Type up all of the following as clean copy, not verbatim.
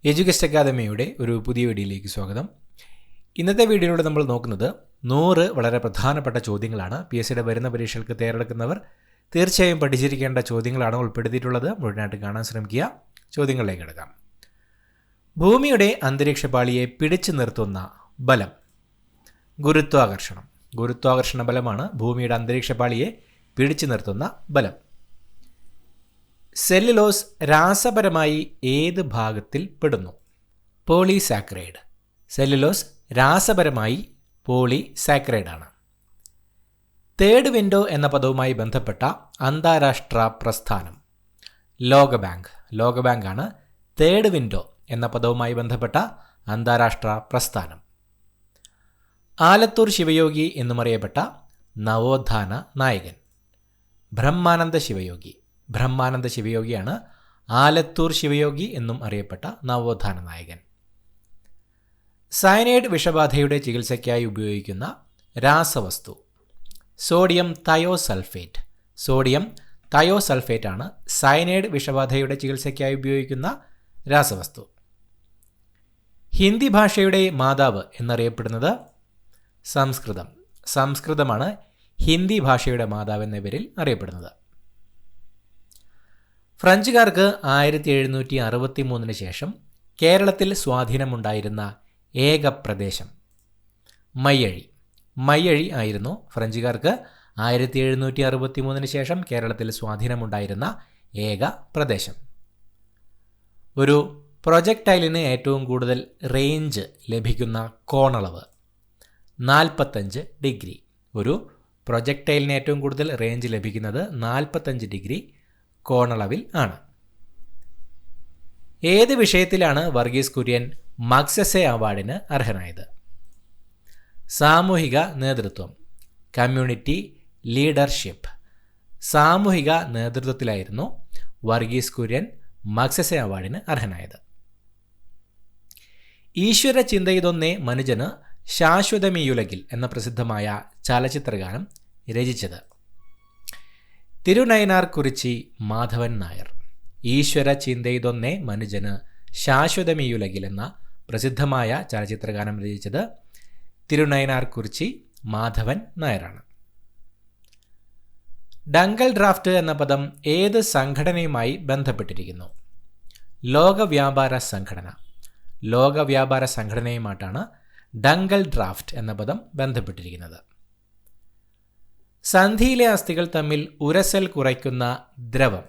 Education അക്കാദമിയുടെ ഒരു പുതിയ വീഡിയോയിലേക്ക് സ്വാഗതം. ഇന്നത്തെ വീഡിയോയിലൂടെ നമ്മൾ നോക്കുന്നത് 100 വളരെ പ്രധാനപ്പെട്ട ചോദ്യങ്ങളാണ്. PSCയുടെ വരുന്ന പരീക്ഷകൾക്ക് തയ്യാറെടുക്കുന്നവർ തീർച്ചയായും പഠിച്ചിരിക്കേണ്ട ചോദ്യങ്ങളാണ് ഉൾപ്പെടുത്തിയിട്ടുള്ളത്. മുഴുവനായിട്ട് കാണാൻ ശ്രമിക്കുക. ചോദ്യങ്ങളിലേക്ക് കിടക്കാം. ഭൂമിയുടെ അന്തരീക്ഷ പാളിയെ പിടിച്ചു നിർത്തുന്ന ബലം ഗുരുത്വാകർഷണം. ഗുരുത്വാകർഷണ ബലമാണ് ഭൂമിയുടെ അന്തരീക്ഷ പാളിയെ പിടിച്ചു നിർത്തുന്ന ബലം. സെല്ലുലോസ് രാസപരമായി ഏത് ഭാഗത്തിൽ പെടുന്നു? പോളിസാക്കറൈഡ്. സെല്ലുലോസ് രാസപരമായി പോളിസാക്കറൈഡ് ആണ്. തേർഡ് വിൻഡോ എന്ന പദവുമായി ബന്ധപ്പെട്ട അന്താരാഷ്ട്ര പ്രസ്ഥാനം ലോകബാങ്ക്. ലോകബാങ്കാണ് തേർഡ് വിൻഡോ എന്ന പദവുമായി ബന്ധപ്പെട്ട അന്താരാഷ്ട്ര പ്രസ്ഥാനം. ആലത്തൂർ ശിവയോഗി എന്നുമറിയപ്പെട്ട നവോത്ഥാന നായകൻ ബ്രഹ്മാനന്ദ ശിവയോഗി. ബ്രഹ്മാനന്ദ ശിവയോഗിയാണ് ആലത്തൂർ ശിവയോഗി എന്നും അറിയപ്പെട്ട നവോത്ഥാന നായകൻ. സയനൈഡ് വിഷബാധയുടെ ചികിത്സയ്ക്കായി ഉപയോഗിക്കുന്ന രാസവസ്തു സോഡിയം തയോസൾഫേറ്റ്. സോഡിയം തയോസൾഫേറ്റ് ആണ് സയനൈഡ് വിഷബാധയുടെ ചികിത്സയ്ക്കായി ഉപയോഗിക്കുന്ന രാസവസ്തു. ഹിന്ദി ഭാഷയുടെ മാതാവ് എന്നറിയപ്പെടുന്നത് സംസ്കൃതം. സംസ്കൃതമാണ് ഹിന്ദി ഭാഷയുടെ മാതാവ് എന്ന പേരിൽ അറിയപ്പെടുന്നത്. ഫ്രഞ്ചുകാർക്ക് 1763 ശേഷം കേരളത്തിൽ സ്വാധീനമുണ്ടായിരുന്ന ഏക പ്രദേശം മയ്യഴി. മയ്യഴി ആയിരുന്നു ഫ്രഞ്ചുകാർക്ക് 1763 ശേഷം കേരളത്തിൽ സ്വാധീനമുണ്ടായിരുന്ന ഏക പ്രദേശം. ഒരു പ്രൊജക്ടൈലിന് ഏറ്റവും കൂടുതൽ റേഞ്ച് ലഭിക്കുന്ന കോണളവ് 45 ഡിഗ്രി. ഒരു പ്രൊജക്ടൈലിന് ഏറ്റവും കൂടുതൽ റേഞ്ച് ലഭിക്കുന്നത് 45 ഡിഗ്രി കോണളവിൽ ആണ്. ഏത് വിഷയത്തിലാണ് വർഗീസ് കുര്യൻ മഗ്സസെ അവാർഡിന് അർഹനായത്? സാമൂഹിക നേതൃത്വം, കമ്മ്യൂണിറ്റി ലീഡർഷിപ്പ്. സാമൂഹിക നേതൃത്വത്തിലായിരുന്നു വർഗീസ് കുര്യൻ മഗ്സസെ അവാർഡിന് അർഹനായത്. ഈശ്വര ചിന്തയിതൊന്നേ മനുജന് ശാശ്വതമീയുലകിൽ എന്ന പ്രസിദ്ധമായ ചലച്ചിത്രഗാനം രചിച്ചത് തിരുനയനാർ കുറിച്ചി മാധവൻ നായർ. ഈശ്വര ചിന്തയിതൊന്നേ മനുജന് ശാശ്വതമീയുലകിൽ എന്ന പ്രസിദ്ധമായ ചലച്ചിത്രഗാനം രചിച്ചത് തിരുനയനാർ കുറിച്ചി മാധവൻ നായരാണ്. ഡങ്കൽ ഡ്രാഫ്റ്റ് എന്ന പദം ഏത് സംഘടനയുമായി ബന്ധപ്പെട്ടിരിക്കുന്നു? ലോകവ്യാപാര സംഘടന. ലോകവ്യാപാര സംഘടനയുമായിട്ടാണ് ഡങ്കൽ ഡ്രാഫ്റ്റ് എന്ന പദം ബന്ധപ്പെട്ടിരിക്കുന്നത്. സന്ധിയിലെ അസ്ഥികൾ തമ്മിൽ ഉരസൽ കുറയ്ക്കുന്ന ദ്രവം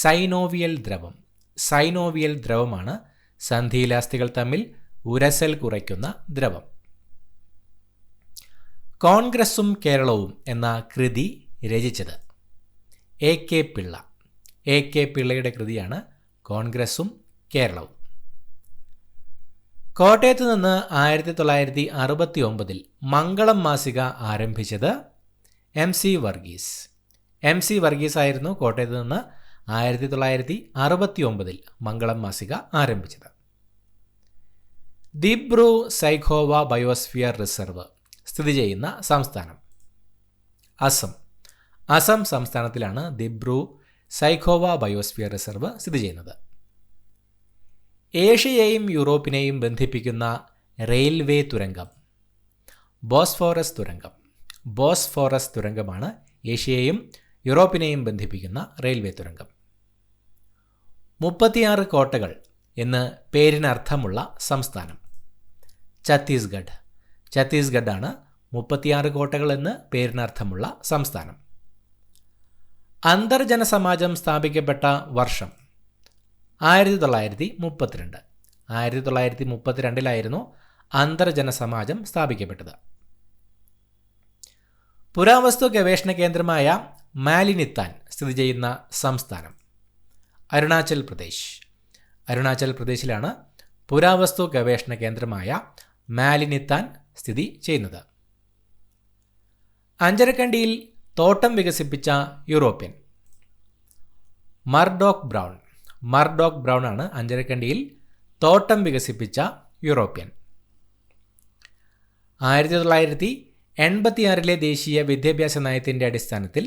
സൈനോവിയൽ ദ്രവം. സൈനോവിയൽ ദ്രവമാണ് സന്ധിയിലെ അസ്ഥികൾ തമ്മിൽ ഉരസൽ കുറയ്ക്കുന്ന ദ്രവം. കോൺഗ്രസും കേരളവും എന്ന കൃതി രചിച്ചത് AK പിള്ള. AK പിള്ളയുടെ കൃതിയാണ് കോൺഗ്രസും കേരളവും. കോട്ടയത്ത് നിന്ന് 1969 മംഗളം മാസിക ആരംഭിച്ചത് MC വർഗീസ്. MC വർഗീസ് ആയിരുന്നു കോട്ടയത്ത് നിന്ന് 1969 മംഗളം മാസിക ആരംഭിച്ചത്. ദിബ്രു സൈഖോവ ബയോസ്ഫിയർ റിസർവ് സ്ഥിതി ചെയ്യുന്ന സംസ്ഥാനം അസം. അസം സംസ്ഥാനത്തിലാണ് ദിബ്രു സൈഖോവ ബയോസ്ഫിയർ റിസർവ് സ്ഥിതി ചെയ്യുന്നത്. ഏഷ്യയെയും യൂറോപ്പിനെയും ബന്ധിപ്പിക്കുന്ന റെയിൽവേ തുരങ്കം ബോസ്ഫോറസ് തുരങ്കം. ബോസ്ഫോറസ് തുരങ്കമാണ് ഏഷ്യയെയും യൂറോപ്പിനെയും ബന്ധിപ്പിക്കുന്ന റെയിൽവേ തുരങ്കം. 36 കോട്ടകൾ എന്ന് പേരിനർത്ഥമുള്ള സംസ്ഥാനം ഛത്തീസ്ഗഡ്. ഛത്തീസ്ഗഡാണ് 36 കോട്ടകൾ എന്ന് പേരിനർത്ഥമുള്ള സംസ്ഥാനം. അന്തർജന സമാജം സ്ഥാപിക്കപ്പെട്ട വർഷം 1932. 1932 അന്തർജന സമാജം സ്ഥാപിക്കപ്പെട്ടത്. പുരാവസ്തു ഗവേഷണ കേന്ദ്രമായ മാലിനിത്താൻ സ്ഥിതി ചെയ്യുന്ന സംസ്ഥാനം അരുണാചൽ പ്രദേശ്. അരുണാചൽ പ്രദേശിലാണ് പുരാവസ്തു ഗവേഷണ കേന്ദ്രമായ മാലിനിത്താൻ സ്ഥിതി ചെയ്യുന്നത്. അഞ്ചരക്കണ്ടിയിൽ തോട്ടം വികസിപ്പിച്ച European Murdoch brown. Murdoch brown ആണ് അഞ്ചരക്കണ്ടിയിൽ തോട്ടം വികസിപ്പിച്ച യൂറോപ്യൻ. 1986 ദേശീയ വിദ്യാഭ്യാസ നയത്തിൻ്റെ അടിസ്ഥാനത്തിൽ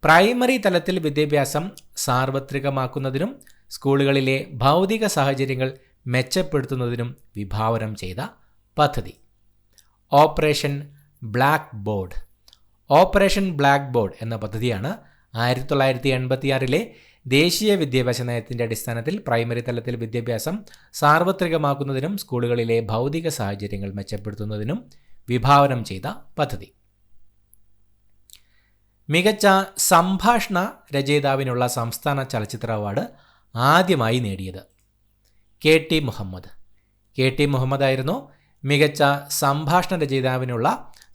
പ്രൈമറി തലത്തിൽ വിദ്യാഭ്യാസം സാർവത്രികമാക്കുന്നതിനും സ്കൂളുകളിലെ ഭൗതിക സാഹചര്യങ്ങൾ മെച്ചപ്പെടുത്തുന്നതിനും വിഭാവനം ചെയ്ത പദ്ധതി. Operation black board. Operation black board എന്ന പദ്ധതിയാണ് 1986 ദേശീയ വിദ്യാഭ്യാസ നയത്തിൻ്റെ അടിസ്ഥാനത്തിൽ പ്രൈമറി തലത്തിൽ വിദ്യാഭ്യാസം സാർവത്രികമാക്കുന്നതിനും സ്കൂളുകളിലെ ഭൗതിക സാഹചര്യങ്ങൾ മെച്ചപ്പെടുത്തുന്നതിനും വിഭാവനം ചെയ്ത പദ്ധതി. മികച്ച സംഭാഷണ രചയിതാവിനുള്ള സംസ്ഥാന ചലച്ചിത്ര അവാർഡ് ആദ്യമായി നേടിയത് KT മുഹമ്മദ്. KT മുഹമ്മദ് ആയിരുന്നു മികച്ച സംഭാഷണ രചയിതാവിനുള്ള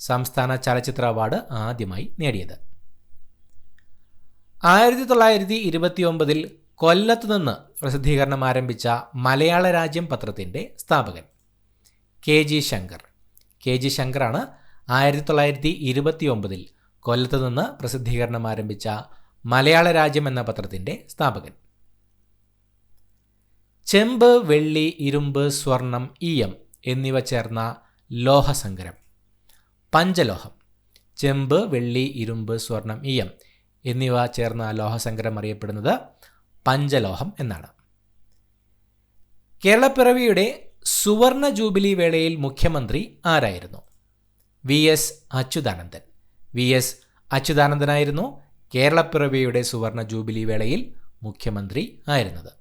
സംസ്ഥാന ചലച്ചിത്ര അവാർഡ് ആദ്യമായി നേടിയത്. 1929 കൊല്ലത്ത് നിന്ന് പ്രസിദ്ധീകരണം ആരംഭിച്ച മലയാള രാജ്യം പത്രത്തിൻ്റെ സ്ഥാപകൻ KG ശങ്കർ. KG ശങ്കറാണ് 1929 കൊല്ലത്ത് നിന്ന് പ്രസിദ്ധീകരണം ആരംഭിച്ച മലയാള രാജ്യം എന്ന പത്രത്തിൻ്റെ സ്ഥാപകൻ. ചെമ്പ്, വെള്ളി, ഇരുമ്പ്, സ്വർണം, ഈയം എന്നിവ ചേർന്ന ലോഹസങ്കരം പഞ്ചലോഹം. ചെമ്പ്, വെള്ളി, ഇരുമ്പ്, സ്വർണം, ഈയം എന്നിവ ചേർന്ന ലോഹസങ്കരം അറിയപ്പെടുന്നത് പഞ്ചലോഹം എന്നാണ്. കേരളപ്പിറവിയുടെ സുവർണ ജൂബിലി വേളയിൽ മുഖ്യമന്ത്രി ആരായിരുന്നു? VS അച്യുതാനന്ദൻ. VS അച്യുതാനന്ദനായിരുന്നു കേരളപ്പിറവിയുടെ സുവർണ ജൂബിലി വേളയിൽ മുഖ്യമന്ത്രി ആയിരുന്നത്.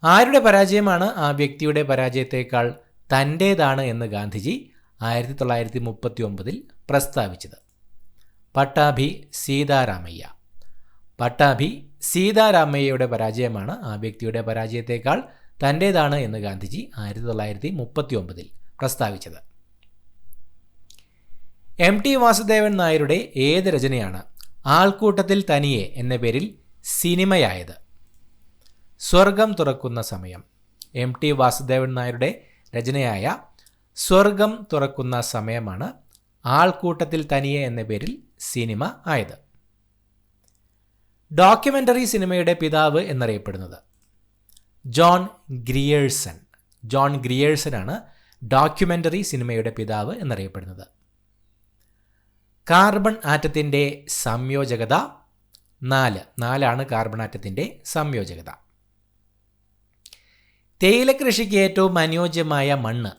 ആരുടെ പരാജയമാണ് ആ വ്യക്തിയുടെ പരാജയത്തേക്കാൾ തൻ്റേതാണ് എന്ന് ഗാന്ധിജി 1939 പ്രസ്താവിച്ചത്? പട്ടാഭി സീതാരാമയ്യ. പട്ടാഭി സീതാരാമയ്യയുടെ പരാജയമാണ് ആ വ്യക്തിയുടെ പരാജയത്തേക്കാൾ തൻ്റേതാണ് എന്ന് ഗാന്ധിജി 1939 പ്രസ്താവിച്ചത്. MT വാസുദേവൻ നായരുടെ ഏത് രചനയാണ് ആൾക്കൂട്ടത്തിൽ തനിയെ എന്ന പേരിൽ സിനിമയായത്? സ്വർഗം തുറക്കുന്ന സമയം. MT വാസുദേവൻ നായരുടെ രചനയായ സ്വർഗം തുറക്കുന്ന സമയമാണ് ആൾക്കൂട്ടത്തിൽ തനിയെ എന്ന പേരിൽ സിനിമ ആയത്. ഡോക്യുമെൻ്ററി സിനിമയുടെ പിതാവ് എന്നറിയപ്പെടുന്നത് ജോൺ ഗ്രിയേഴ്സൺ. ജോൺ ഗ്രിയേഴ്സനാണ് ഡോക്യുമെൻ്ററി സിനിമയുടെ പിതാവ് എന്നറിയപ്പെടുന്നത്. കാർബൺ ആറ്റത്തിൻ്റെ സംയോജകത 4 കാർബൺ ആറ്റത്തിൻ്റെ സംയോജകത. തേയില കൃഷിക്ക് ഏറ്റവും അനുയോജ്യമായ മണ്ണ്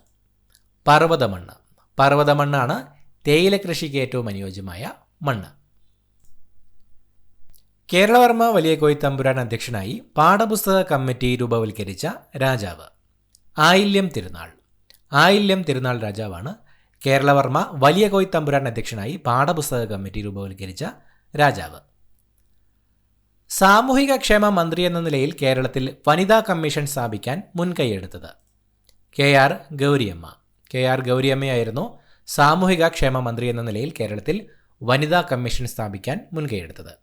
പർവ്വതമണ്ണ്. പർവ്വതമണ്ണാണ് തേയില കൃഷിക്ക് ഏറ്റവും അനുയോജ്യമായ മണ്ണ്. കേരളവർമ്മ വലിയ കോയിത്തമ്പുരാൻ അധ്യക്ഷനായി പാഠപുസ്തക കമ്മിറ്റി രൂപവൽക്കരിച്ച രാജാവ് ആയില്യം തിരുനാൾ. ആയില്യം തിരുനാൾ രാജാവാണ് കേരളവർമ്മ വലിയ കോയിത്തമ്പുരാൻ അധ്യക്ഷനായി പാഠപുസ്തക കമ്മിറ്റി രൂപവൽക്കരിച്ച രാജാവ്. സാമൂഹിക ക്ഷേമ മന്ത്രി എന്ന നിലയിൽ കേരളത്തിൽ വനിതാ കമ്മീഷൻ സ്ഥാപിക്കാൻ മുൻകൈയെടുത്തത് KR ഗൗരിയമ്മ. KR ഗൗരിയമ്മയായിരുന്നു സാമൂഹിക ക്ഷേമ മന്ത്രി എന്ന നിലയിൽ കേരളത്തിൽ വനിതാ കമ്മീഷൻ സ്ഥാപിക്കാൻ മുൻകൈയെടുത്തത്.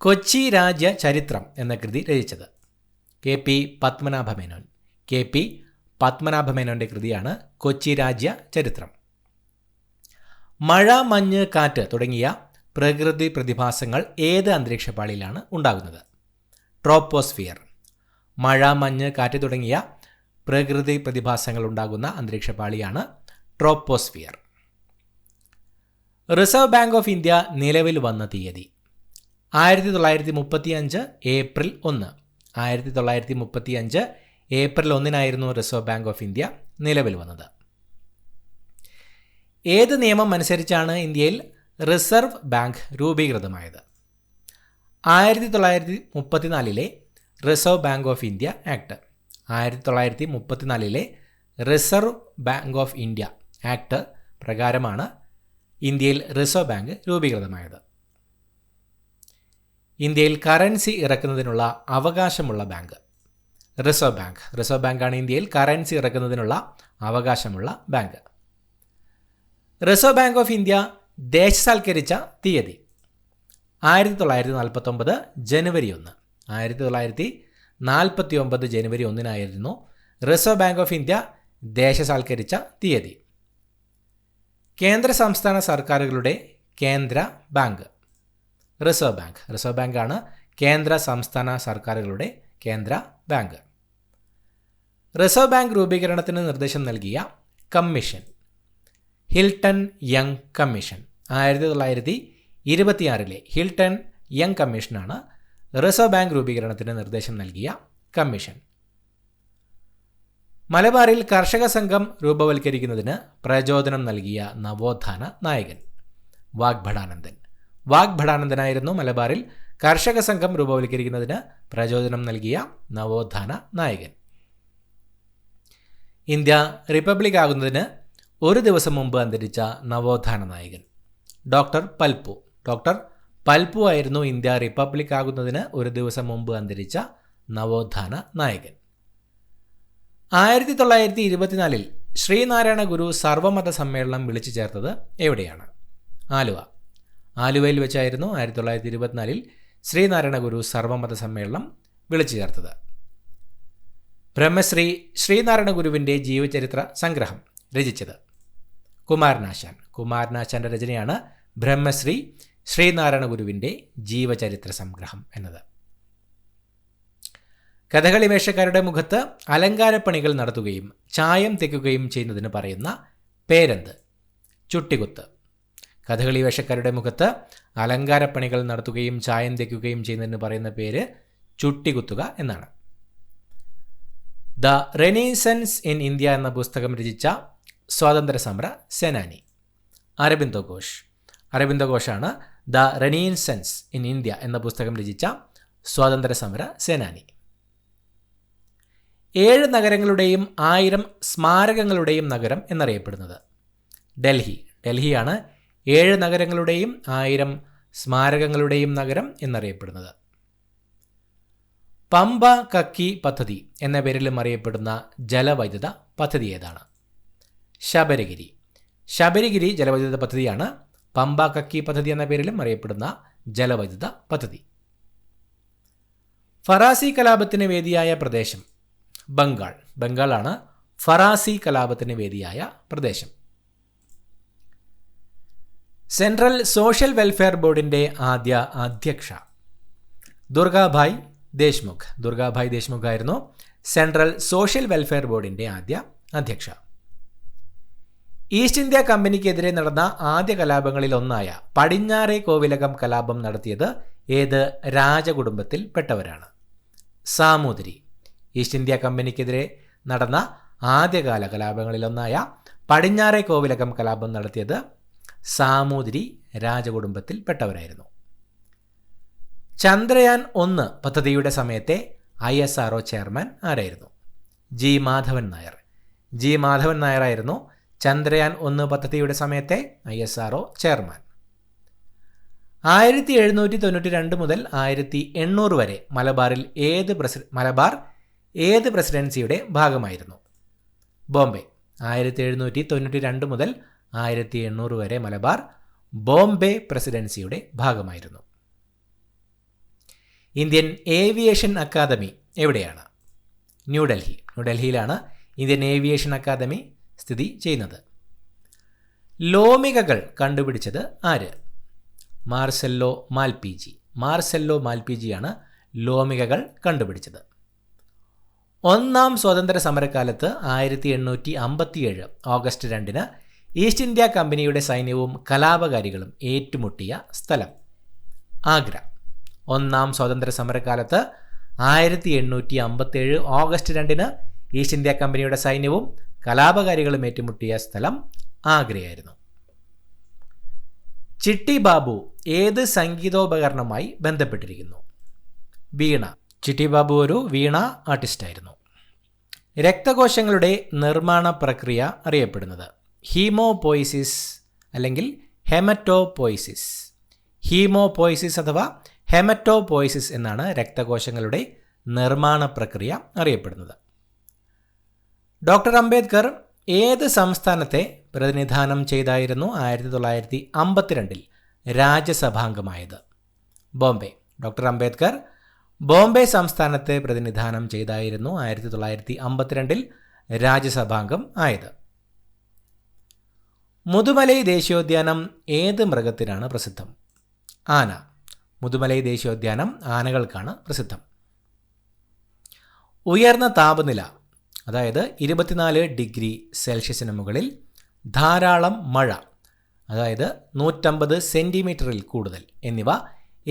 കൊച്ചി രാജ്യ ചരിത്രം എന്ന കൃതി രചിച്ചത് KP പത്മനാഭമേനോൻ. KP പത്മനാഭമേനോൻ്റെ കൃതിയാണ് കൊച്ചി രാജ്യ ചരിത്രം. മഴ, മഞ്ഞ്, കാറ്റ് തുടങ്ങിയ പ്രകൃതി പ്രതിഭാസങ്ങൾ ഏത് അന്തരീക്ഷപാളിയിലാണ് ഉണ്ടാകുന്നത്? ട്രോപ്പോസ്ഫിയർ. മഴ, മഞ്ഞ്, കാറ്റ് തുടങ്ങിയ പ്രകൃതി പ്രതിഭാസങ്ങൾ ഉണ്ടാകുന്ന അന്തരീക്ഷപാളിയാണ് troposphere. Reserve Bank of India നിലവിൽ വന്ന തീയതി 1935 April 1. 1935 April 1 Reserve Bank of India നിലവിൽ വന്നത്. ഏത് നിയമം അനുസരിച്ചാണ് ഇന്ത്യയിൽ റിസർവ് ബാങ്ക് രൂപീകൃതമായത്? 1934 Reserve Bank of India Act. 1934 Reserve Bank of India Act പ്രകാരമാണ് ഇന്ത്യയിൽ റിസർവ് ബാങ്ക് രൂപീകൃതമായത്. ഇന്ത്യയിൽ കറൻസി ഇറക്കുന്നതിനുള്ള അവകാശമുള്ള ബാങ്ക് റിസർവ് ബാങ്ക്. റിസർവ് ബാങ്കാണ് ഇന്ത്യയിൽ കറൻസി ഇറക്കുന്നതിനുള്ള അവകാശമുള്ള bank. Reserve Bank of India ദേശസാൽക്കരിച്ച തീയതി 1949 ജനുവരി 1. 1949 ജനുവരി 1 റിസർവ് ബാങ്ക് ഓഫ് ഇന്ത്യ ദേശസാൽക്കരിച്ച തീയതി. കേന്ദ്ര സംസ്ഥാന സർക്കാരുകളുടെ കേന്ദ്ര ബാങ്ക് റിസർവ് ബാങ്ക്. റിസർവ് ബാങ്കാണ് കേന്ദ്ര സംസ്ഥാന സർക്കാരുകളുടെ കേന്ദ്ര ബാങ്ക്. റിസർവ് ബാങ്ക് രൂപീകരണത്തിന് നിർദ്ദേശം നൽകിയ commission Hilton Young commission. 1926 Hilton Young കമ്മീഷനാണ് റിസർവ് ബാങ്ക് രൂപീകരണത്തിന് നിർദ്ദേശം നൽകിയ കമ്മീഷൻ. മലബാറിൽ കർഷക സംഘം രൂപവൽക്കരിക്കുന്നതിന് പ്രചോദനം നൽകിയ നവോത്ഥാന നായകൻ? വാഗ്ഭടാനന്ദൻ. വാഗ്ഭടാനന്ദനായിരുന്നു മലബാറിൽ കർഷക സംഘം രൂപവൽക്കരിക്കുന്നതിന് പ്രചോദനം നൽകിയ നവോത്ഥാന നായകൻ. ഇന്ത്യ റിപ്പബ്ലിക് ആകുന്നതിന് ഒരു ദിവസം മുമ്പ് അന്തരിച്ച നവോത്ഥാന നായകൻ? ഡോക്ടർ പൽപ്പു. ഡോക്ടർ പൽപ്പു ആയിരുന്നു ഇന്ത്യ റിപ്പബ്ലിക് ആകുന്നതിന് ഒരു ദിവസം മുമ്പ് അന്തരിച്ച നവോത്ഥാന നായകൻ. 1924 ശ്രീനാരായണ ഗുരു സർവമത സമ്മേളനം വിളിച്ചു ചേർത്തത് എവിടെയാണ്? ആലുവ. ആലുവയിൽ വെച്ചായിരുന്നു 1924 ശ്രീനാരായണ ഗുരു സർവമത സമ്മേളനം വിളിച്ചു ചേർത്തത്. ബ്രഹ്മശ്രീ ശ്രീനാരായണ ഗുരുവിൻ്റെ ജീവചരിത്ര സംഗ്രഹം രചിച്ചത്? കുമാരനാശാൻ. കുമാരനാശാൻ്റെ രചനയാണ് ബ്രഹ്മശ്രീ ശ്രീനാരായണ ഗുരുവിൻ്റെ ജീവചരിത്ര സംഗ്രഹം എന്നത്. കഥകളി വേഷക്കാരുടെ മുഖത്ത് അലങ്കാരപ്പണികൾ നടത്തുകയും ചായം തെക്കുകയും ചെയ്യുന്നതിന് പറയുന്ന പേരെന്ത്? ചുട്ടികുത്ത്. കഥകളി വേഷക്കാരുടെ മുഖത്ത് അലങ്കാരപ്പണികൾ നടത്തുകയും ചായം തെക്കുകയും ചെയ്യുന്നതിന് പറയുന്ന പേര് ചുട്ടികുത്തുക എന്നാണ്. ദ റെനീസൻസ് ഇൻ ഇന്ത്യ എന്ന പുസ്തകം രചിച്ച സ്വാതന്ത്ര്യ സമര സേനാനി? അരബിന്ദോ ഘോഷ്. അരബിന്ദോ ഘോഷാണ് ദ റെനീസൻസ് ഇൻ ഇന്ത്യ എന്ന പുസ്തകം രചിച്ച സ്വാതന്ത്ര്യ സമര സേനാനി. 7 നഗരങ്ങളുടെയും 1000 സ്മാരകങ്ങളുടെയും നഗരം എന്നറിയപ്പെടുന്നത്? ഡൽഹി. ഡൽഹിയാണ് 7 നഗരങ്ങളുടെയും 1000 സ്മാരകങ്ങളുടെയും നഗരം എന്നറിയപ്പെടുന്നത്. പമ്പ കക്കി പദ്ധതി എന്ന പേരിലും അറിയപ്പെടുന്ന ജലവൈദ്യുത പദ്ധതി ഏതാണ്? ശബരിഗിരി. ശബരിഗിരി ജലവൈദ്യുത പദ്ധതിയാണ് പമ്പ കക്കി പദ്ധതി എന്ന പേരിലും അറിയപ്പെടുന്ന ജലവൈദ്യുത പദ്ധതി. ഫറാസി കലാപത്തിന് വേദിയായ പ്രദേശം? ബംഗാൾ. ബംഗാളാണ് ഫറാസി കലാപത്തിന് വേദിയായ പ്രദേശം. സെൻട്രൽ സോഷ്യൽ വെൽഫെയർ ബോർഡിൻ്റെ ആദ്യ അധ്യക്ഷ? ദുർഗാഭായ് ദേശ്മുഖ്. ദുർഗാഭായ് ദേശ്മുഖ് ആയിരുന്നു സെൻട്രൽ സോഷ്യൽ വെൽഫെയർ ബോർഡിൻ്റെ ആദ്യ അധ്യക്ഷ. ഈസ്റ്റ് ഇന്ത്യ കമ്പനിക്കെതിരെ നടന്ന ആദ്യ കലാപങ്ങളിൽ ഒന്നായ പടിഞ്ഞാറേ കോവിലകം കലാപം നടത്തിയത് ഏത് രാജകുടുംബത്തിൽ പെട്ടവരാണ്? സാമൂതിരി. ഈസ്റ്റ് ഇന്ത്യ കമ്പനിക്കെതിരെ നടന്ന ആദ്യകാല കലാപങ്ങളിലൊന്നായ പടിഞ്ഞാറേ കോവിലകം കലാപം നടത്തിയത് സാമൂതിരി രാജകുടുംബത്തിൽ പെട്ടവരായിരുന്നു. ചന്ദ്രയാൻ 1 പദ്ധതിയുടെ സമയത്തെ ISRO ചെയർമാൻ ആരായിരുന്നു? ജി മാധവൻ നായർ. ജി മാധവൻ നായരായിരുന്നു ചന്ദ്രയാൻ 1 പദ്ധതിയുടെ സമയത്തെ ISRO ചെയർമാൻ. 1792 മുതൽ 1800 വരെ മലബാർ ഏത് പ്രസിഡൻസിയുടെ ഭാഗമായിരുന്നു? ബോംബെ. 1792 മുതൽ 1800 വരെ മലബാർ ബോംബെ പ്രസിഡൻസിയുടെ ഭാഗമായിരുന്നു. ഇന്ത്യൻ ഏവിയേഷൻ അക്കാദമി എവിടെയാണ്? ന്യൂഡൽഹി. ന്യൂഡൽഹിയിലാണ് ഇന്ത്യൻ ഏവിയേഷൻ അക്കാദമി സ്ഥിതി ചെയ്യുന്നത്. ലോമികകൾ കണ്ടുപിടിച്ചത് ആര്? മാർസെല്ലോ മാൽപിജി. മാർസെല്ലോ മാൽപിജിയാണ് ലോമികകൾ കണ്ടുപിടിച്ചത്. 1ാം സ്വാതന്ത്ര്യ സമരക്കാലത്ത് 1857 ഓഗസ്റ്റ് 2 ഈസ്റ്റ് ഇന്ത്യ കമ്പനിയുടെ സൈന്യവും കലാപകാരികളും ഏറ്റുമുട്ടിയ സ്ഥലം? ആഗ്ര. 1ാം സ്വാതന്ത്ര്യ സമരക്കാലത്ത് 1857 ഓഗസ്റ്റ് 2 ഈസ്റ്റ് ഇന്ത്യ കമ്പനിയുടെ സൈന്യവും കലാപകാരികളും ഏറ്റുമുട്ടിയ സ്ഥലം ആഗ്രയായിരുന്നു. ചിട്ടി ബാബു ഏത് സംഗീതോപകരണവുമായി ബന്ധപ്പെട്ടിരിക്കുന്നു? വീണ. ചിട്ടി ബാബു ഒരു വീണ ആർട്ടിസ്റ്റായിരുന്നു. രക്തകോശങ്ങളുടെ നിർമ്മാണ പ്രക്രിയ അറിയപ്പെടുന്നത്? ഹീമോപോയിസിസ് അല്ലെങ്കിൽ ഹെമറ്റോപോയിസിസ്. ഹീമോപോയിസിസ് അഥവാ ഹെമറ്റോപോയിസിസ് എന്നാണ് രക്തകോശങ്ങളുടെ നിർമ്മാണ പ്രക്രിയ അറിയപ്പെടുന്നത്. ഡോക്ടർ അംബേദ്കർ ഏത് സംസ്ഥാനത്തെ പ്രതിനിധാനം ചെയ്തായിരുന്നു 1952 രാജ്യസഭാംഗമായത്? ബോംബെ. ഡോക്ടർ അംബേദ്കർ ബോംബെ സംസ്ഥാനത്തെ പ്രതിനിധാനം ചെയ്തായിരുന്നു 1952 രാജ്യസഭാംഗം ആയത്. മുതുമലൈ ദേശീയോദ്യാനം ഏത് മൃഗത്തിനാണ് പ്രസിദ്ധം? ആന. മുതുമലൈ ദേശീയോദ്യാനം ആനകൾക്കാണ് പ്രസിദ്ധം. ഉയർന്ന താപനില, അതായത് 24 ഡിഗ്രി സെൽഷ്യസിന് മുകളിൽ ധാരാളം മഴ, അതായത് 150 സെൻറ്റിമീറ്ററിൽ കൂടുതൽ എന്നിവ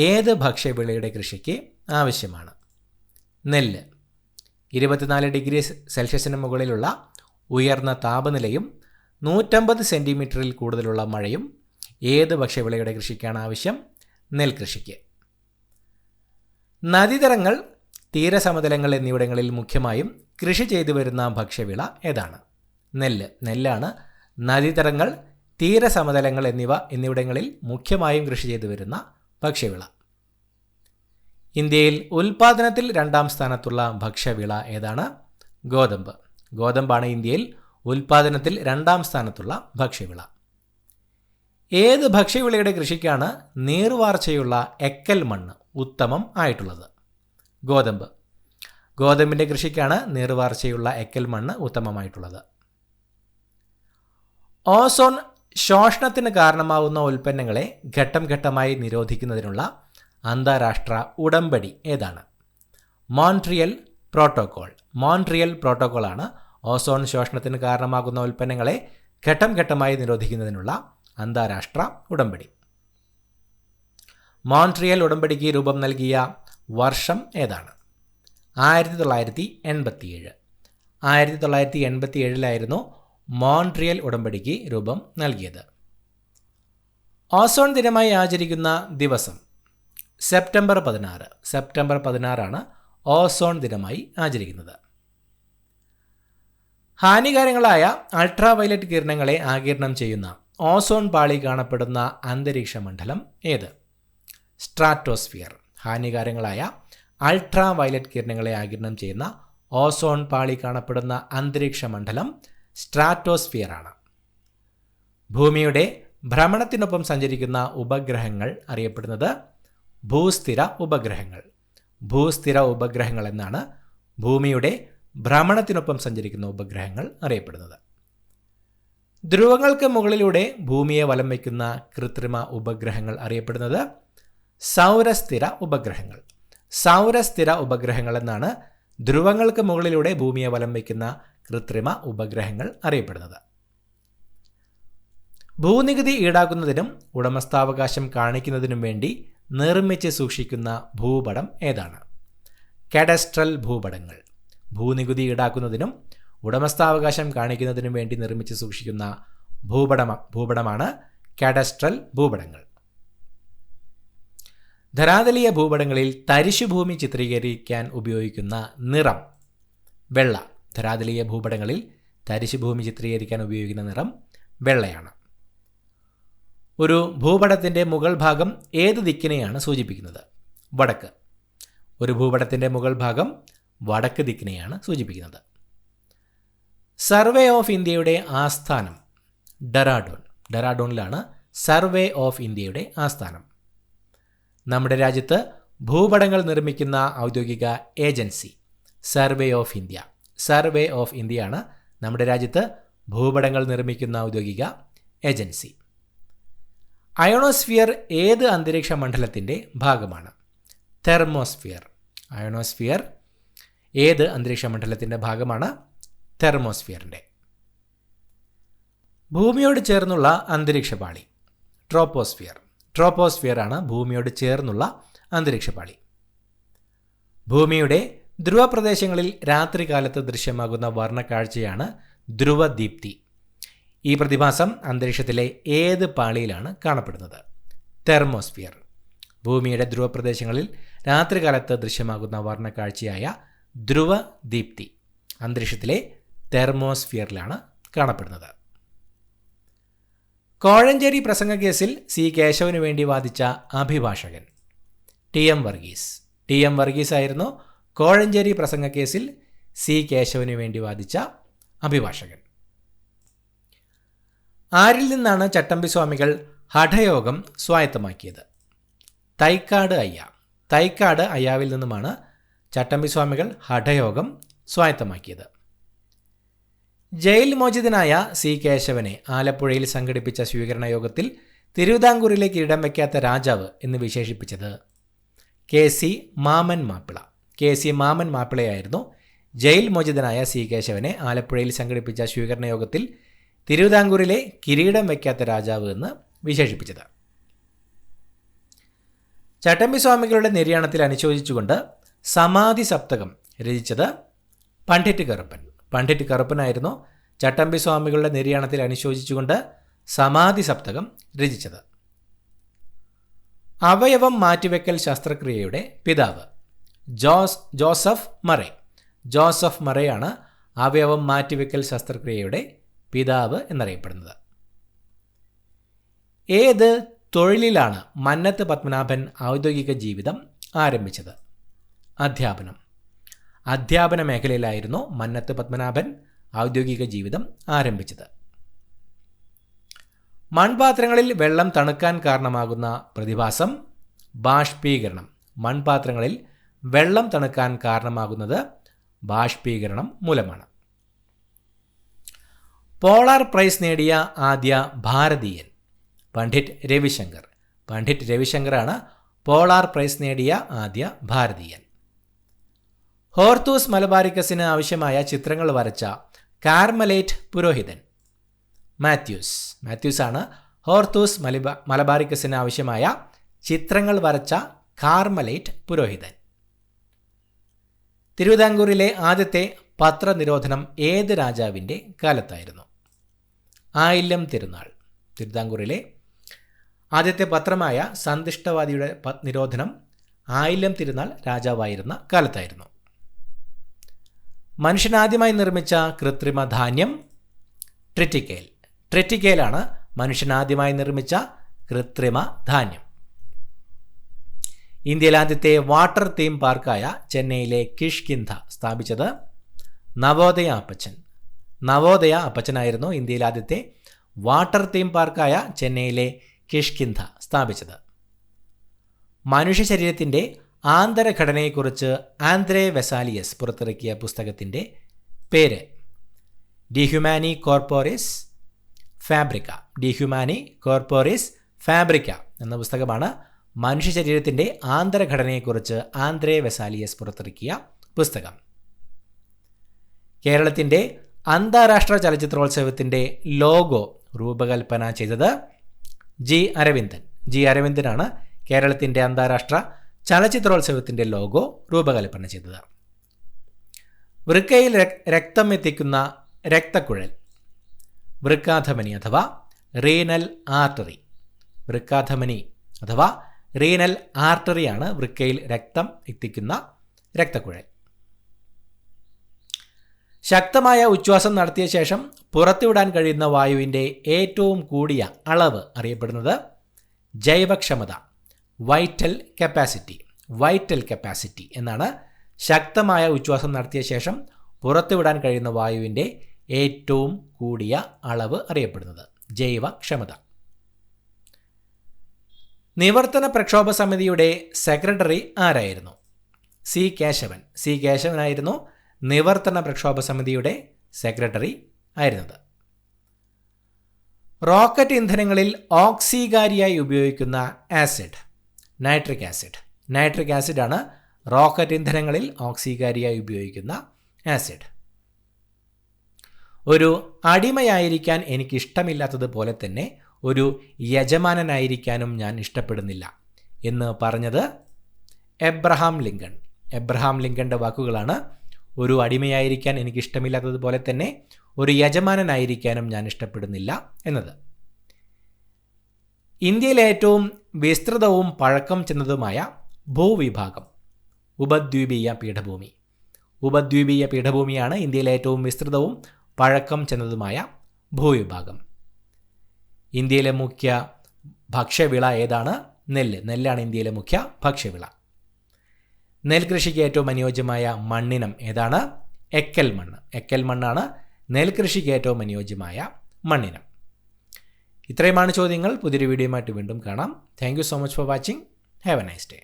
ഏത് ഭക്ഷ്യവിളയുടെ കൃഷിക്ക് ആവശ്യമാണ്? നെല്ല്. 24 ഡിഗ്രി സെൽഷ്യസിന് മുകളിലുള്ള ഉയർന്ന താപനിലയും 150 സെൻറ്റിമീറ്ററിൽ കൂടുതലുള്ള മഴയും ഏത് ഭക്ഷ്യവിളയുടെ കൃഷിക്കാണ് ആവശ്യം? നെൽകൃഷിക്ക്. നദീതടങ്ങൾ, തീരസമതലങ്ങൾ എന്നിവിടങ്ങളിൽ മുഖ്യമായും കൃഷി ചെയ്തു വരുന്ന ഭക്ഷ്യവിള ഏതാണ്? നെല്ലാണ് നദീതടങ്ങൾ, തീരസമതലങ്ങൾ എന്നിവിടങ്ങളിൽ മുഖ്യമായും കൃഷി ചെയ്തു വരുന്ന ഭക്ഷ്യവിള. ഇന്ത്യയിൽ ഉൽപാദനത്തിൽ 2ാം സ്ഥാനത്തുള്ള ഭക്ഷ്യവിള ഏതാണ്? ഗോതമ്പ്. ഗോതമ്പാണ് ഇന്ത്യയിൽ ഉൽപാദനത്തിൽ 2ാം സ്ഥാനത്തുള്ള ഭക്ഷ്യവിള. ഏത് ഭക്ഷ്യവിളയുടെ കൃഷിക്കാണ് നീർവാർച്ചയുള്ള എക്കൽ മണ്ണ് ഉത്തമം ആയിട്ടുള്ളത്? ഗോതമ്പ്. ഗോതമ്പിൻ്റെ കൃഷിക്കാണ് നീർവാർച്ചയുള്ള എക്കൽ മണ്ണ് ഉത്തമമായിട്ടുള്ളത്. ഓസോൺ ശോഷണത്തിന് കാരണമാവുന്ന ഉൽപ്പന്നങ്ങളെ ഘട്ടം ഘട്ടമായി നിരോധിക്കുന്നതിനുള്ള അന്താരാഷ്ട്ര ഉടമ്പടി ഏതാണ്? Montreal protocol. മോൺട്രിയൽ പ്രോട്ടോക്കോളാണ് ഓസോൺ ശോഷണത്തിന് കാരണമാകുന്ന ഉൽപ്പന്നങ്ങളെ ഘട്ടം ഘട്ടമായി നിരോധിക്കുന്നതിനുള്ള അന്താരാഷ്ട്ര ഉടമ്പടി. മോൺട്രിയൽ ഉടമ്പടിക്ക് രൂപം നൽകിയ വർഷം ഏതാണ്? 1987. 1987 മോൺട്രിയൽ ഉടമ്പടിക്ക് രൂപം നൽകിയത്. ഓസോൺ ദിനമായി ആചരിക്കുന്ന ദിവസം സെപ്റ്റംബർ 16. സെപ്റ്റംബർ 16 ഓസോൺ ദിനമായി ആചരിക്കുന്നത്. ഹാനികാരങ്ങളായ അൾട്രാവയലറ്റ് കിരണങ്ങളെ ആഗിരണം ചെയ്യുന്ന ഓസോൺ പാളി കാണപ്പെടുന്ന അന്തരീക്ഷ മണ്ഡലം ഏത്? സ്ട്രാറ്റോസ്ഫിയർ. ഹാനികാരങ്ങളായ അൾട്രാവയലറ്റ് കിരണങ്ങളെ ആഗിരണം ചെയ്യുന്ന ഓസോൺ പാളി കാണപ്പെടുന്ന അന്തരീക്ഷ മണ്ഡലം സ്ട്രാറ്റോസ്ഫിയർ ആണ്. ഭൂമിയുടെ ഭ്രമണത്തിനൊപ്പം സഞ്ചരിക്കുന്ന ഉപഗ്രഹങ്ങൾ അറിയപ്പെടുന്നത് ഭൂസ്ഥിര ഉപഗ്രഹങ്ങൾ. ഭൂസ്ഥിര ഉപഗ്രഹങ്ങൾ എന്നാണ് ഭൂമിയുടെ ഭ്രമണത്തിനൊപ്പം സഞ്ചരിക്കുന്ന ഉപഗ്രഹങ്ങൾ അറിയപ്പെടുന്നത്. ധ്രുവങ്ങൾക്ക് മുകളിലൂടെ ഭൂമിയെ വലം വയ്ക്കുന്ന കൃത്രിമ ഉപഗ്രഹങ്ങൾ അറിയപ്പെടുന്നത് സൗരസ്ഥിര ഉപഗ്രഹങ്ങൾ. സൗരസ്ഥിര ഉപഗ്രഹങ്ങൾ എന്നാണ് ധ്രുവങ്ങൾക്ക് മുകളിലൂടെ ഭൂമിയെ വലം വയ്ക്കുന്ന കൃത്രിമ ഉപഗ്രഹങ്ങൾ അറിയപ്പെടുന്നത്. ഭൂനികുതി ഈടാക്കുന്നതിനും ഉടമസ്ഥാവകാശം കാണിക്കുന്നതിനും വേണ്ടി നിർമ്മിച്ച് സൂക്ഷിക്കുന്ന ഭൂപടം ഏതാണ്? കാഡസ്ട്രൽ ഭൂപടങ്ങൾ. ഭൂനികുതി ഈടാക്കുന്നതിനും ഉടമസ്ഥാവകാശം കാണിക്കുന്നതിനും വേണ്ടി നിർമ്മിച്ച് സൂക്ഷിക്കുന്ന ഭൂപടമാണ് കാഡസ്ട്രൽ ഭൂപടങ്ങൾ. ധരാതലീയ ഭൂപടങ്ങളിൽ തരിശുഭൂമി ചിത്രീകരിക്കാൻ ഉപയോഗിക്കുന്ന നിറം വെള്ള. ധരാതലീയ ഭൂപടങ്ങളിൽ തരിശുഭൂമി ചിത്രീകരിക്കാൻ ഉപയോഗിക്കുന്ന നിറം വെള്ളയാണ്. ഒരു ഭൂപടത്തിൻ്റെ മുകൾ ഭാഗം ഏത് ദിക്കിനെയാണ് സൂചിപ്പിക്കുന്നത്? വടക്ക്. ഒരു ഭൂപടത്തിൻ്റെ മുകൾ ഭാഗം വടക്ക് ദിക്കിനെയാണ് സൂചിപ്പിക്കുന്നത്. സർവേ ഓഫ് ഇന്ത്യയുടെ ആസ്ഥാനം ഡെറാഡൂൺ. ഡെറാഡൂണിലാണ് സർവേ ഓഫ് ഇന്ത്യയുടെ ആസ്ഥാനം. നമ്മുടെ രാജ്യത്ത് ഭൂപടങ്ങൾ നിർമ്മിക്കുന്ന ഔദ്യോഗിക agency survey of India. Survey of ഇന്ത്യയാണ് നമ്മുടെ രാജ്യത്ത് ഭൂപടങ്ങൾ നിർമ്മിക്കുന്ന ഔദ്യോഗിക ഏജൻസി. അയോണോസ്ഫിയർ ഏത് അന്തരീക്ഷ മണ്ഡലത്തിൻ്റെ ഭാഗമാണ്? തെർമോസ്ഫിയർ. അയോണോസ്ഫിയർ ഏത് അന്തരീക്ഷ മണ്ഡലത്തിൻ്റെ ഭാഗമാണ്? തെർമോസ്ഫിയറിൻ്റെ. ഭൂമിയോട് ചേർന്നുള്ള അന്തരീക്ഷപാളി ട്രോപ്പോസ്ഫിയർ. ട്രോപ്പോസ്ഫിയർ ആണ് ഭൂമിയോട് ചേർന്നുള്ള അന്തരീക്ഷപാളി. ഭൂമിയുടെ ധ്രുവപ്രദേശങ്ങളിൽ രാത്രികാലത്ത് ദൃശ്യമാകുന്ന വർണ്ണക്കാഴ്ചയാണ് ധ്രുവദീപ്തി. ഈ പ്രതിഭാസം അന്തരീക്ഷത്തിലെ ഏത് പാളിയിലാണ് കാണപ്പെടുന്നത്? തെർമോസ്ഫിയർ. ഭൂമിയുടെ ധ്രുവപ്രദേശങ്ങളിൽ രാത്രികാലത്ത് ദൃശ്യമാകുന്ന വർണ്ണക്കാഴ്ചയായ ധ്രുവദീപ്തി അന്തരീക്ഷത്തിലെ തെർമോസ്ഫിയറിലാണ് കാണപ്പെടുന്നത്. കോഴഞ്ചേരി പ്രസംഗ കേസിൽ സി കേശവന് വേണ്ടി വാദിച്ച അഭിഭാഷകൻ ടി.എം. വർഗീസ്. ടി.എം. വർഗീസ് ആയിരുന്നു കോഴഞ്ചേരി പ്രസംഗ കേസിൽ സി കേശവന് വേണ്ടി വാദിച്ച അഭിഭാഷകൻ. ആരിൽ നിന്നാണ് ചട്ടമ്പിസ്വാമികൾ ഹഠയോഗം സ്വായത്തമാക്കിയത്? തൈക്കാട് അയ്യ. തൈക്കാട് അയ്യാവിൽ നിന്നുമാണ് ചട്ടമ്പിസ്വാമികൾ ഹഠയോഗം സ്വായത്തമാക്കിയത്. ജയിൽ മോചിതനായ സി കേശവനെ ആലപ്പുഴയിൽ സംഘടിപ്പിച്ച സ്വീകരണ യോഗത്തിൽ തിരുവിതാംകൂറിലെ കിരീടം വയ്ക്കാത്ത രാജാവ് എന്ന് വിശേഷിപ്പിച്ചത് കെ സി മാമൻ മാപ്പിള. കെ സി മാമൻ മാപ്പിളയായിരുന്നു ജയിൽ മോചിതനായ സി കേശവനെ ആലപ്പുഴയിൽ സംഘടിപ്പിച്ച സ്വീകരണ യോഗത്തിൽ തിരുവിതാംകൂറിലെ കിരീടം വയ്ക്കാത്ത രാജാവ് എന്ന് വിശേഷിപ്പിച്ചത്. ചട്ടമ്പിസ്വാമികളുടെ നിര്യാണത്തിൽ അനുശോചിച്ചുകൊണ്ട് സമാധി സപ്തകം രചിച്ചത് പണ്ഡിറ്റ് കറുപ്പൻ. പണ്ഡിറ്റ് കറുപ്പനായിരുന്നു ചട്ടമ്പി സ്വാമികളുടെ നിര്യാണത്തിൽ അനുശോചിച്ചുകൊണ്ട് സമാധി സപ്തകം രചിച്ചത്. അവയവം മാറ്റിവെക്കൽ ശസ്ത്രക്രിയയുടെ പിതാവ് ജോസഫ് മറേ. ജോസഫ് മറേയാണ് അവയവം മാറ്റിവെക്കൽ ശസ്ത്രക്രിയയുടെ പിതാവ് എന്നറിയപ്പെടുന്നത്. ഏത് തൊഴിലിലാണ് മന്നത്ത് പത്മനാഭൻ ഔദ്യോഗിക ജീവിതം ആരംഭിച്ചത്? അധ്യാപനം. അധ്യാപന മേഖലയിലായിരുന്നു മന്നത്ത് പത്മനാഭൻ ഔദ്യോഗിക ജീവിതം ആരംഭിച്ചത്. മൺപാത്രങ്ങളിൽ വെള്ളം തണുക്കാൻ കാരണമാകുന്ന പ്രതിഭാസം ബാഷ്പീകരണം. മൺപാത്രങ്ങളിൽ വെള്ളം തണുക്കാൻ കാരണമാകുന്നത് ബാഷ്പീകരണം മൂലമാണ്. പോളാർ പ്രൈസ് നേടിയ ആദ്യ ഭാരതീയൻ പണ്ഡിറ്റ് രവിശങ്കർ. പണ്ഡിറ്റ് രവിശങ്കറാണ് പോളാർ പ്രൈസ് നേടിയ ആദ്യ ഭാരതീയൻ. ഹോർത്തൂസ് മലബാരിക്കസിന് ആവശ്യമായ ചിത്രങ്ങൾ വരച്ച കാർമലേറ്റ് പുരോഹിതൻ മാത്യൂസ്. മാത്യൂസാണ് ഹോർത്തൂസ് മലബാരിക്കസിന് ആവശ്യമായ ചിത്രങ്ങൾ വരച്ച കാർമലേറ്റ് പുരോഹിതൻ. തിരുവിതാംകൂറിലെ ആദ്യത്തെ പത്രനിരോധനം ഏത് രാജാവിൻ്റെ കാലത്തായിരുന്നു? ആയില്യം തിരുനാൾ. തിരുവിതാംകൂറിലെ ആദ്യത്തെ പത്രമായ സന്തുഷ്ടവാദിയുടെ നിരോധനം ആയില്യം തിരുനാൾ രാജാവായിരുന്ന കാലത്തായിരുന്നു. മനുഷ്യനാദ്യമായി നിർമ്മിച്ച കൃത്രിമ ധാന്യം ട്രിറ്റിക്കേൽ. ട്രിറ്റിക്കേലാണ് മനുഷ്യനാദ്യമായി നിർമ്മിച്ച കൃത്രിമ ധാന്യം. ഇന്ത്യയിലെ ആദ്യത്തെ വാട്ടർ തീം പാർക്കായ ചെന്നൈയിലെ കിഷ്കിന്ധ സ്ഥാപിച്ചത് നവോദയ അപ്പച്ചൻ. നവോദയ അപ്പച്ചനായിരുന്നു ഇന്ത്യയിലെ ആദ്യത്തെ വാട്ടർ തീം പാർക്കായ ചെന്നൈയിലെ കിഷ്കിന്ധ സ്ഥാപിച്ചത്. മനുഷ്യ ശരീരത്തിൻ്റെ ആന്തരഘടനയെക്കുറിച്ച് ആന്ദ്രേ വെസാലിയസ് പുറത്തിറക്കിയ പുസ്തകത്തിൻ്റെ പേര് ഡി ഹ്യൂമാനി കോർപ്പോറിസ് ഫാബ്രിക്ക. ഡി ഹ്യൂമാനി കോർപ്പോറിസ് ഫാബ്രിക്ക എന്ന പുസ്തകമാണ് മനുഷ്യ ശരീരത്തിൻ്റെ ആന്തരഘടനയെക്കുറിച്ച് ആന്ദ്രേ വെസാലിയസ് പുറത്തിറക്കിയ പുസ്തകം. കേരളത്തിൻ്റെ അന്താരാഷ്ട്ര ചലച്ചിത്രോത്സവത്തിൻ്റെ ലോഗോ രൂപകൽപ്പന ചെയ്തത് ജി അരവിന്ദൻ. ജി അരവിന്ദനാണ് കേരളത്തിൻ്റെ അന്താരാഷ്ട്ര ചലച്ചിത്രോത്സവത്തിൻ്റെ ലോഗോ രൂപകൽപ്പന ചെയ്തത്. വൃക്കയിൽ രക്തം എത്തിക്കുന്ന രക്തക്കുഴൽ വൃക്കാധമനി അഥവാ റീനൽ ആർട്ടറി. വൃക്കാധമനി അഥവാ റീനൽ ആർട്ടറിയാണ് വൃക്കയിൽ രക്തം എത്തിക്കുന്ന രക്തക്കുഴൽ. ശക്തമായ ഉച്ഛ്വാസം നടത്തിയ ശേഷം പുറത്തുവിടാൻ കഴിയുന്ന വായുവിൻ്റെ ഏറ്റവും കൂടിയ അളവ് അറിയപ്പെടുന്നത് ജൈവക്ഷമത, വൈറ്റൽ കപ്പാസിറ്റി. വൈറ്റൽ കപ്പാസിറ്റി എന്നാണ് ശക്തമായ ഉച്ഛ്വാസം നടത്തിയ ശേഷം പുറത്തുവിടാൻ കഴിയുന്ന വായുവിൻ്റെ ഏറ്റവും കൂടിയ അളവ് അറിയപ്പെടുന്നത് ജൈവക്ഷമത. നിവർത്തന പ്രക്ഷോഭ സമിതിയുടെ സെക്രട്ടറി ആരായിരുന്നു? സി കേശവൻ. സി കേശവനായിരുന്നു നിവർത്തന പ്രക്ഷോഭ സമിതിയുടെ സെക്രട്ടറി ആയിരുന്നത്. റോക്കറ്റ് ഇന്ധനങ്ങളിൽ ഓക്സികാരിയായി ഉപയോഗിക്കുന്ന ആസിഡ് നൈട്രിക് ആസിഡ്. നൈട്രിക് ആസിഡാണ് റോക്കറ്റ് ഇന്ധനങ്ങളിൽ ഓക്സികാരിയായി ഉപയോഗിക്കുന്ന ആസിഡ്. ഒരു അടിമയായിരിക്കാൻ എനിക്കിഷ്ടമില്ലാത്തതുപോലെ തന്നെ ഒരു യജമാനനായിരിക്കാനും ഞാൻ ഇഷ്ടപ്പെടുന്നില്ല എന്ന് പറഞ്ഞത് എബ്രഹാം ലിങ്കൺ. എബ്രഹാം ലിങ്കൻ്റെ വാക്കുകളാണ് ഒരു അടിമയായിരിക്കാൻ എനിക്കിഷ്ടമില്ലാത്തതുപോലെ തന്നെ ഒരു യജമാനനായിരിക്കാനും ഞാൻ ഇഷ്ടപ്പെടുന്നില്ല എന്നത്. ഇന്ത്യയിലെ ഏറ്റവും വിസ്തൃതവും പഴക്കം ചെന്നതുമായ ഭൂവിഭാഗം ഉപദ്വീപീയ പീഠഭൂമി. ഉപദ്വീപീയ പീഠഭൂമിയാണ് ഇന്ത്യയിലെ ഏറ്റവും വിസ്തൃതവും പഴക്കം ചെന്നതുമായ ഭൂവിഭാഗം. ഇന്ത്യയിലെ മുഖ്യ ഭക്ഷ്യവിള ഏതാണ്? നെല്ല്. നെല്ലാണ് ഇന്ത്യയിലെ മുഖ്യ ഭക്ഷ്യവിള. നെൽകൃഷിക്ക് ഏറ്റവും അനുയോജ്യമായ മണ്ണിനം ഏതാണ്? എക്കൽ മണ്ണ്. എക്കൽ മണ്ണാണ് നെൽകൃഷിക്ക് ഏറ്റവും അനുയോജ്യമായ മണ്ണിനം. ഇത്രയുമാണ് ചോദ്യങ്ങൾ. പുതിയൊരു വീഡിയോയുമായിട്ട് വീണ്ടും കാണാം. Thank you so much for watching. Have A nice day.